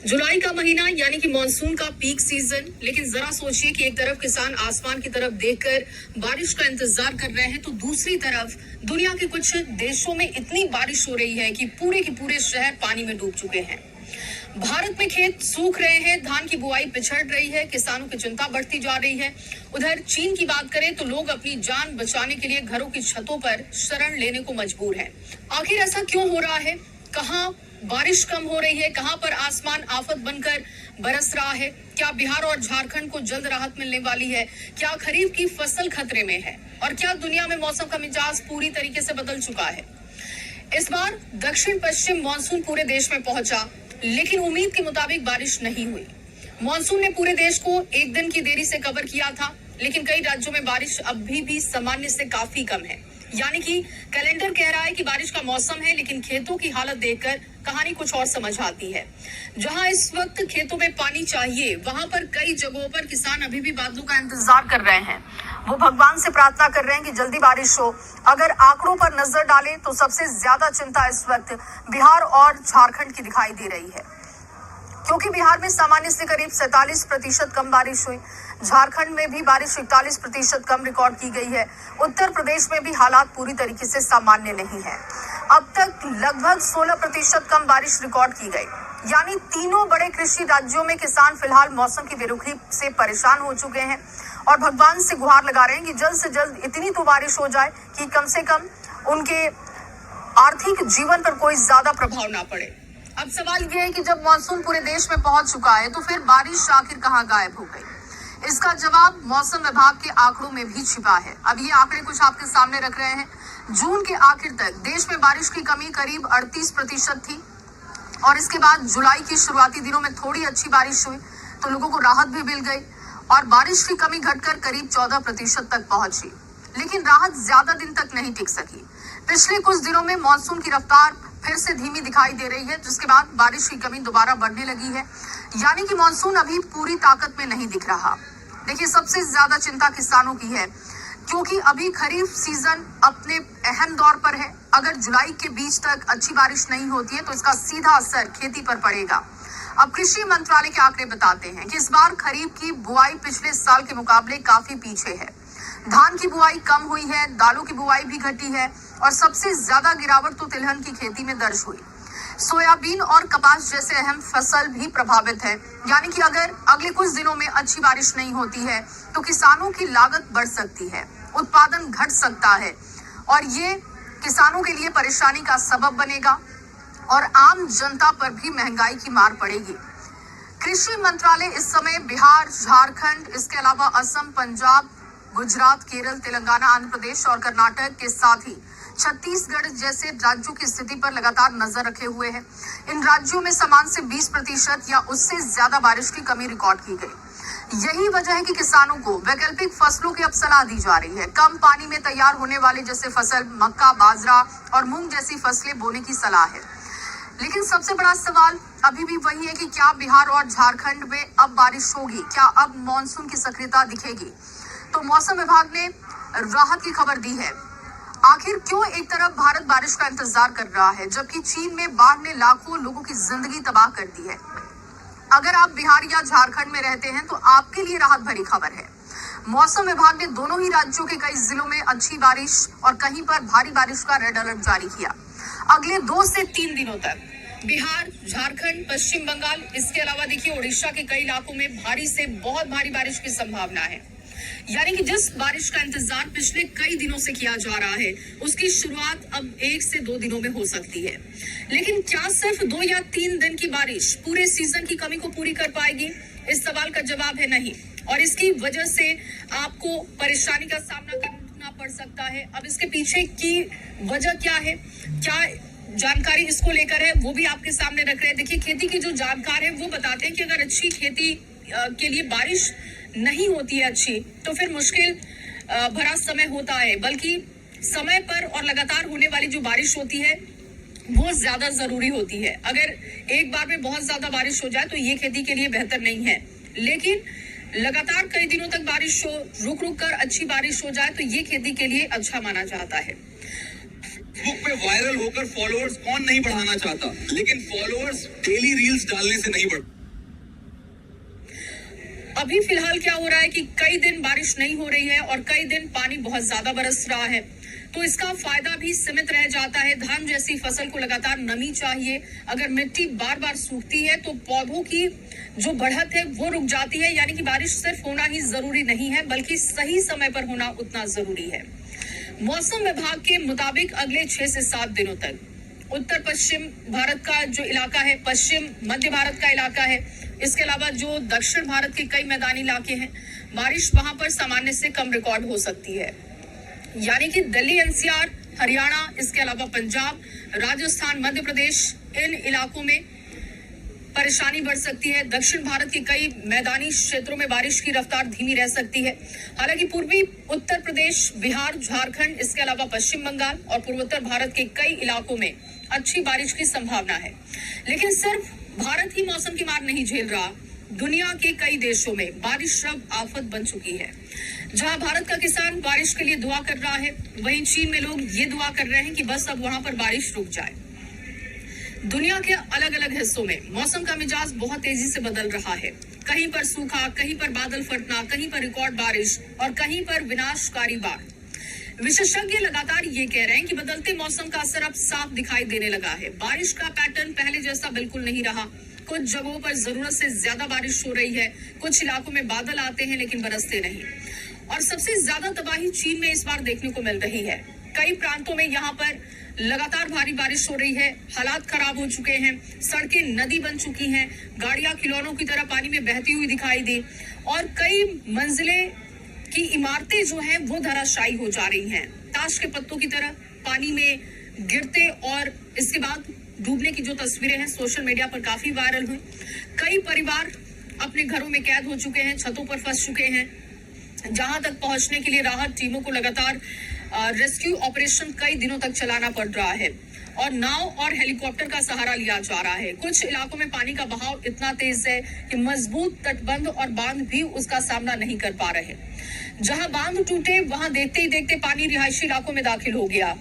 जुलाई का महीना यानी कि मॉनसून का पीक सीजन। लेकिन जरा सोचिए कि एक तरफ किसान आसमान की तरफ देखकर बारिश का इंतजार कर रहे हैं, तो दूसरी तरफ दुनिया के कुछ देशों में इतनी बारिश हो रही है कि पूरे शहर पानी में डूब चुके हैं। भारत में खेत सूख रहे हैं, धान की बुआई पिछड़ रही है, किसानों की चिंता बढ़ती जा रही है। उधर चीन की बात करें तो लोग अपनी जान बचाने के लिए घरों की छतों पर शरण लेने को मजबूर हैं। आखिर ऐसा क्यों हो रहा है? कहाँ बारिश कम हो रही है, कहां पर आसमान आफत बनकर बरस रहा है? क्या बिहार और झारखंड को जल्द राहत मिलने वाली है? क्या खरीफ की फसल खतरे में है? और क्या दुनिया में मौसम का मिजाज पूरी तरीके से बदल चुका है? इस बार दक्षिण पश्चिम मानसून पूरे देश में पहुंचा, लेकिन उम्मीद के मुताबिक बारिश नहीं हुई। मानसून ने पूरे देश को एक दिन की देरी से कवर किया था, लेकिन कई राज्यों में बारिश अभी भी सामान्य से काफी कम है। यानी कि कैलेंडर कह रहा है कि बारिश का मौसम है, लेकिन खेतों की हालत देखकर कहानी कुछ और समझ आती है। जहां इस वक्त खेतों में पानी चाहिए, वहां पर कई जगहों पर किसान अभी भी बादलों का इंतजार कर रहे हैं। वो भगवान से प्रार्थना कर रहे हैं कि जल्दी बारिश हो। अगर आंकड़ों पर नजर डालें तो सबसे ज्यादा चिंता इस वक्त बिहार और झारखंड की दिखाई दे रही है, क्योंकि बिहार में सामान्य से करीब 47% कम बारिश हुई। झारखंड में भी बारिश 41% कम रिकॉर्ड की गई है। उत्तर प्रदेश में भी हालात पूरी तरीके से सामान्य नहीं है। अब तक लगभग 16% कम बारिश रिकॉर्ड की गई। यानी तीनों बड़े कृषि राज्यों में किसान फिलहाल मौसम की बेरुखी से परेशान हो चुके हैं और भगवान से गुहार लगा रहे हैं कि जल्द से जल्द इतनी तो बारिश हो जाए कि कम से कम उनके आर्थिक जीवन पर कोई ज्यादा प्रभाव ना पड़े। अब सवाल यह है कि जब मानसून पूरे देश में पहुंच चुका है, तो फिर बारिश आखिर कहां गायब हो गई? इसका जवाब मौसम विभाग के आंकड़ों में भी छिपा है। अब ये आंकड़े कुछ आपके सामने रख रहे हैं। जून के आखिर तक देश में बारिश की कमी करीब 38% थी, और इसके बाद जुलाई की शुरुआती दिनों में थोड़ी अच्छी बारिश हुई तो लोगों को राहत भी मिल गई और बारिश की कमी घटकर करीब 14% तक पहुंची। लेकिन राहत ज्यादा दिन तक नहीं टिक सकी। पिछले कुछ दिनों में मानसून की रफ्तार फिर से धीमी दिखाई दे रही है, जिसके बाद बारिश की कमी दोबारा बढ़ने लगी है। यानी कि मानसून अभी पूरी ताकत में नहीं दिख रहा। देखिए, सबसे ज्यादा चिंता किसानों की है, क्योंकि अभी खरीफ सीजन अपने अहम दौर पर है। अगर जुलाई के बीच तक अच्छी बारिश नहीं होती है तो इसका सीधा असर खेती पर पड़ेगा। अब कृषि मंत्रालय के आंकड़े बताते हैं कि इस बार खरीफ की बुआई पिछले साल के मुकाबले काफी पीछे है। धान की बुआई कम हुई है, दालों की बुआई भी घटी है और सबसे ज्यादा गिरावट तो तिलहन की खेती में दर्ज हुई। सोयाबीन और कपास जैसे अहम फसल भी प्रभावित है। यानी कि अगर अगले कुछ दिनों में अच्छी बारिश नहीं होती है तो किसानों की लागत बढ़ सकती है, उत्पादन घट सकता है और ये किसानों के लिए परेशानी का सबब बनेगा और आम जनता पर भी महंगाई की मार पड़ेगी। कृषि मंत्रालय इस समय बिहार, झारखंड, इसके अलावा असम, पंजाब, गुजरात, केरल, तेलंगाना, आंध्र प्रदेश और कर्नाटक के साथ ही छत्तीसगढ़ जैसे राज्यों की स्थिति पर लगातार नजर रखे हुए हैं। इन राज्यों में सामान्य से 20% या उससे ज्यादा बारिश की कमी रिकॉर्ड की गई। यही वजह है कि किसानों को वैकल्पिक फसलों की अब सलाह दी जा रही है। कम पानी में तैयार होने वाले जैसे फसल मक्का, बाजरा और मूंग जैसी फसलें बोने की सलाह है। लेकिन सबसे बड़ा सवाल अभी भी वही है कि क्या बिहार और झारखंड में अब बारिश होगी? क्या अब मानसून की सक्रियता दिखेगी? तो मौसम विभाग ने राहत की खबर दी है। आखिर क्यों एक तरफ भारत बारिश का इंतजार कर रहा है, जबकि चीन में बाढ़ ने लाखों लोगों की जिंदगी तबाह कर दी है? अगर आप बिहार या झारखंड में रहते हैं तो आपके लिए राहत भरी खबर है। मौसम विभाग ने दोनों ही राज्यों के कई जिलों में अच्छी बारिश और कहीं पर भारी बारिश का रेड अलर्ट जारी किया। अगले 2 से 3 दिनों तक बिहार, झारखंड, पश्चिम बंगाल, इसके अलावा देखिए उड़ीसा के कई इलाकों में भारी से बहुत भारी बारिश की संभावना है। यानी कि जिस बारिश का इंतजार पिछले कई दिनों से किया जा रहा है, उसकी शुरुआत अब 1 से 2 दिनों में हो सकती है। लेकिन क्या सिर्फ 2 या 3 दिन की बारिश पूरे सीजन की कमी को पूरी कर पाएगी? इस सवाल का जवाब है नहीं, और इसकी वजह से आपको परेशानी का सामना करना पड़ सकता है। अब इसके पीछे की वजह क्या है, क्या जानकारी इसको लेकर है, वो भी आपके सामने रख रहे हैं। देखिए, खेती की जो जानकार है वो बताते हैं कि अगर अच्छी खेती के लिए बारिश नहीं होती है अच्छी, तो फिर मुश्किल भरा समय होता है, बल्कि समय पर और लगातार होने वाली जो बारिश होती है वो ज्यादा जरूरी होती है। अगर एक बार में बहुत ज्यादा बारिश हो जाए तो ये खेती के लिए बेहतर नहीं है, लेकिन लगातार कई दिनों तक बारिश हो, रुक रुक कर अच्छी बारिश हो जाए तो ये खेती के लिए अच्छा माना जाता है। फेसबुक पे वायरल होकर फॉलोअर्स कौन नहीं बढ़ाना चाहता, लेकिन फॉलोअर्स डेली रील्स डालने से नहीं बढ़। अभी फिलहाल क्या हो रहा है कि कई दिन बारिश नहीं हो रही है और कई दिन पानी बहुत ज्यादा बरस रहा है, तो इसका फायदा भी सीमित रह जाता है। धान जैसी फसल को लगातार नमी चाहिए। अगर मिट्टी बार बार सूखती है तो पौधों की जो बढ़त है वो रुक जाती है। यानी कि बारिश सिर्फ होना ही जरूरी नहीं है, बल्कि सही समय पर होना उतना जरूरी है। मौसम विभाग के मुताबिक अगले 6 से 7 दिनों तक उत्तर पश्चिम भारत का जो इलाका है, पश्चिम मध्य भारत का इलाका है, इसके अलावा जो दक्षिण भारत के कई मैदानी इलाके हैं, बारिश वहां पर सामान्य से कम रिकॉर्ड हो सकती है। यानी कि दिल्ली, एनसीआर, हरियाणा, इसके अलावा पंजाब, राजस्थान, मध्य प्रदेश, इन इलाकों में परेशानी बढ़ सकती है। दक्षिण भारत के कई मैदानी क्षेत्रों में बारिश की रफ्तार धीमी रह सकती है। हालांकि पूर्वी उत्तर प्रदेश, बिहार, झारखंड, इसके अलावा पश्चिम बंगाल और पूर्वोत्तर भारत के कई इलाकों में अच्छी बारिश की संभावना है। लेकिन सिर्फ भारत ही मौसम की मार नहीं झेल रहा। दुनिया के कई देशों में बारिश अब आफत बन चुकी है। जहां भारत का किसान बारिश के लिए दुआ कर रहा है, वहीं चीन में लोग ये दुआ कर रहे हैं कि बस अब वहां पर बारिश रुक जाए। दुनिया के अलग अलग हिस्सों में मौसम का मिजाज बहुत तेजी से बदल रहा है। कहीं पर सूखा, कहीं पर बादल फटना, कहीं पर रिकॉर्ड बारिश और कहीं पर विनाशकारी बाढ़। विशेषज्ञ लगातार ये कह रहे हैं कि बदलते मौसम का असर अब साफ दिखाई देने लगा है। बारिश का पैटर्न पहले जैसा बिल्कुल नहीं रहा। कुछ जगहों पर जरूरत से ज्यादा बारिश हो रही है, कुछ इलाकों में बादल आते हैं लेकिन बरसते नहीं। और सबसे ज्यादा तबाही चीन में इस बार देखने को मिल रही है। कई प्रांतों में यहाँ पर लगातार भारी बारिश हो रही है, हालात खराब हो चुके हैं, सड़कें नदी बन चुकी हैं, गाड़ियां खिलौनों की तरह पानी में बहती हुई दिखाई दी और कई मंजिले की इमारतें जो हैं वो धराशायी हो जा रही हैं, ताश के पत्तों की तरह पानी में गिरते। और इसके बाद डूबने की जो तस्वीरें हैं सोशल मीडिया पर काफी वायरल हुई। कई परिवार अपने घरों में कैद हो चुके हैं, छतों पर फंस चुके हैं। जहां तक पहुंचने के लिए राहत टीमों को लगातार रेस्क्यू ऑपरेशन कई दिनों तक चलाना पड़ रहा है और नाव और हेलीकॉप्टर का सहारा लिया जा रहा है। कुछ इलाकों में पानी का बहाव इतना तेज है कि मजबूत तटबंध और बांध भी उसका सामना नहीं कर पा रहे। जहां बांध टूटे वहां देखते ही देखते पानी रिहायशी इलाकों में दाखिल हो गया।